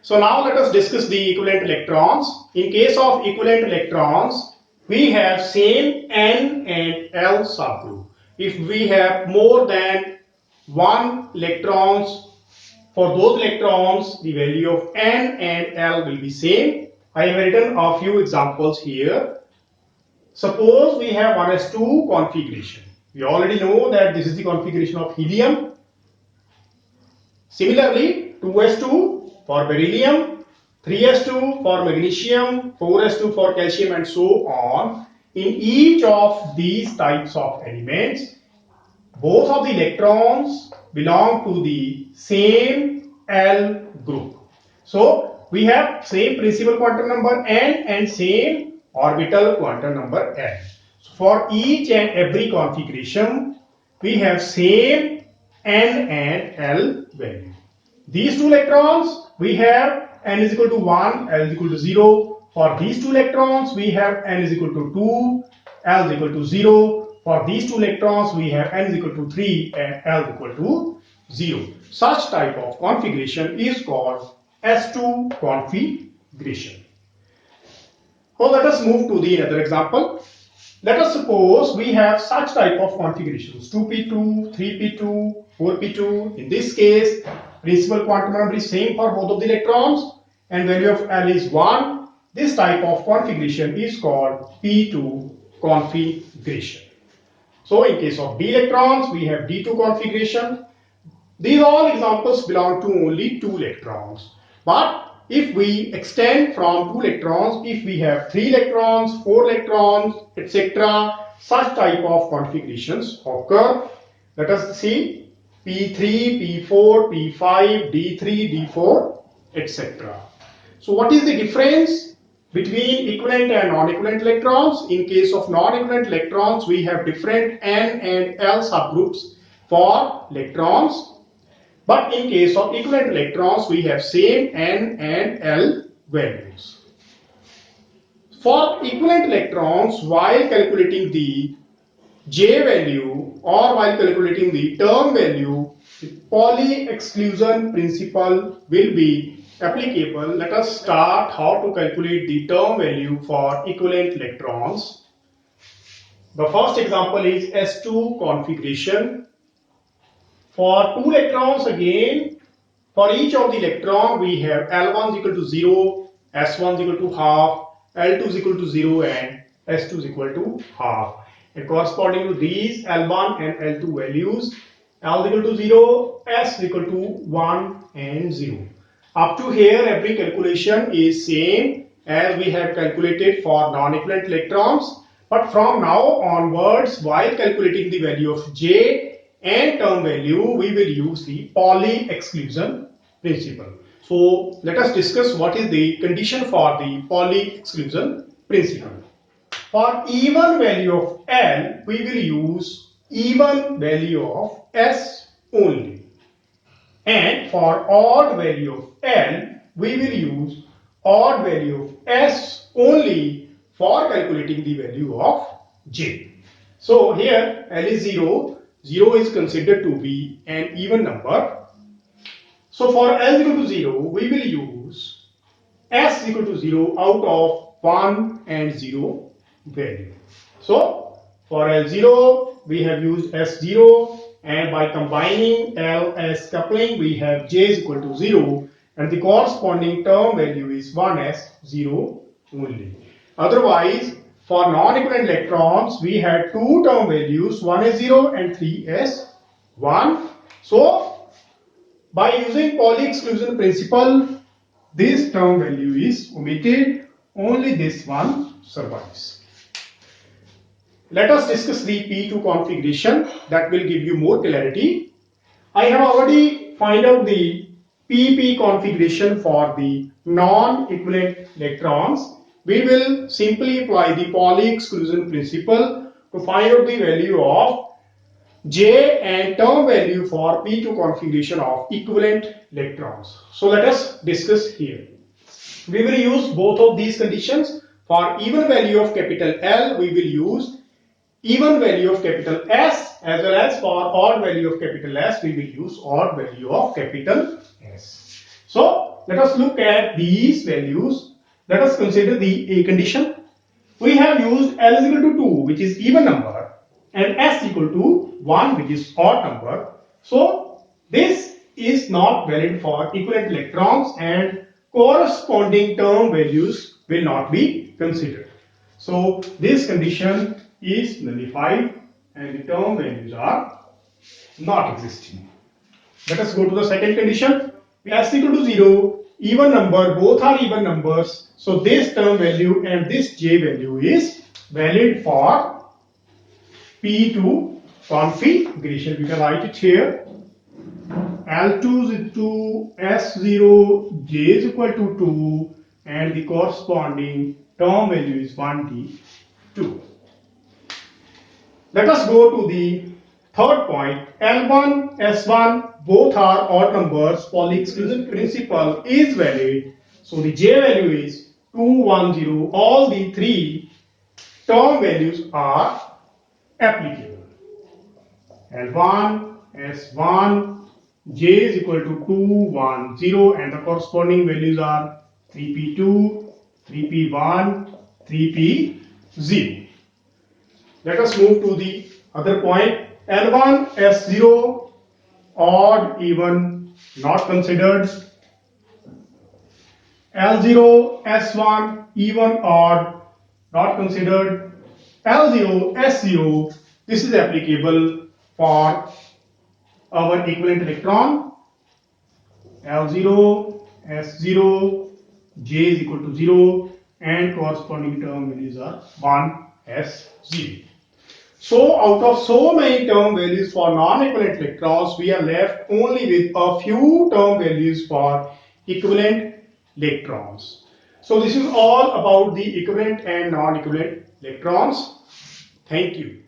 So now let us discuss the equivalent electrons. In case of equivalent electrons, we have same N and L subgroup. If we have more than one electrons, for those electrons, the value of N and L will be same. I have written a few examples here. Suppose we have 1s2 configuration. We already know that this is the configuration of helium. Similarly, 2s2 for beryllium, 3s2 for magnesium, 4s2 for calcium, and so on. In each of these types of elements, both of the electrons belong to the same L group. So we have same principal quantum number N and same orbital quantum number L. So for each and every configuration, we have same N and L value. These two electrons, we have N is equal to 1, L is equal to 0. For these two electrons, we have N is equal to 2, L is equal to 0. For these two electrons, we have N is equal to 3 and L is equal to 0. Such type of configuration is called S2 configuration. Now let us move to the other example. Let us suppose we have such type of configurations 2p2, 3p2, 4p2. In this case, principal quantum number is same for both of the electrons and value of L is 1. This type of configuration is called p2 configuration. So in case of d electrons, we have d2 configuration. These all examples belong to only 2 electrons. But if we extend from 2 electrons, if we have 3 electrons, 4 electrons, etc., such type of configurations occur. Let us see P3, P4, P5, D3, D4, etc. So what is the difference between equivalent and non-equivalent electrons? In case of non-equivalent electrons, we have different N and L subgroups for electrons. But in case of equivalent electrons, we have same N and L values. For equivalent electrons, while calculating the J value or while calculating the term value, the Pauli exclusion principle will be applicable. Let us start how to calculate the term value for equivalent electrons. The first example is S2 configuration. For 2 electrons again, for each of the electron we have L1 is equal to 0, S1 is equal to half, L2 is equal to 0 and S2 is equal to half. And corresponding to these L1 and L2 values, L is equal to 0, S is equal to 1 and 0. Up to here every calculation is same as we have calculated for non-equivalent electrons. But from now onwards, while calculating the value of J and term value, we will use the Pauli exclusion principle. So let us discuss what is the condition for the Pauli exclusion principle. For even value of L, we will use even value of S only. And for odd value of L, we will use odd value of S only for calculating the value of J. So here L is 0. 0 is considered to be an even number. So for L equal to 0, we will use S equal to 0 out of 1 and 0 value. So for L0, we have used S0, and by combining L S coupling, we have J is equal to 0, and the corresponding term value is 1s0 only. Otherwise, for non-equivalent electrons, we had 2 term values, 1s0 and 3s1. So, by using Pauli exclusion principle, this term value is omitted, only this one survives. Let us discuss the P2 configuration, that will give you more clarity. I have already find out the PP configuration for the non-equivalent electrons. We will simply apply the Pauli exclusion principle to find out the value of J and term value for P2 configuration of equivalent electrons. So let us discuss here. We will use both of these conditions. For even value of capital L, we will use even value of capital S, as well as for odd value of capital S, we will use odd value of capital S. So let us look at these values. Let us consider the A condition. We have used L is equal to 2, which is even number, and S equal to 1, which is odd number. So this is not valid for equivalent electrons, and corresponding term values will not be considered. So this condition is nullified and the term values are not existing. Let us go to the second condition. S equal to 0, even number, both are even numbers. So this term value and this J value is valid for P2 configuration. We can write it here. L2 is equal to S0, J is equal to 2, and the corresponding term value is 1D2. Let us go to the third point. L1, S1, both are odd numbers. Pauli exclusion principle is valid. So the J value is 2, 1, 0. All the three term values are applicable. L1, S1, J is equal to 2, 1, 0, and the corresponding values are 3P2, 3P1, 3P0. Let us move to the other point. L1, S0, odd, even, not considered. L0, S1, even, odd, not considered. L0, S0, this is applicable for our equivalent electron. L0, S0, J is equal to 0, and corresponding term values are 1, S0. So out of so many term values for non-equivalent electrons, we are left only with a few term values for equivalent electrons. So this is all about the equivalent and non-equivalent electrons. Thank you.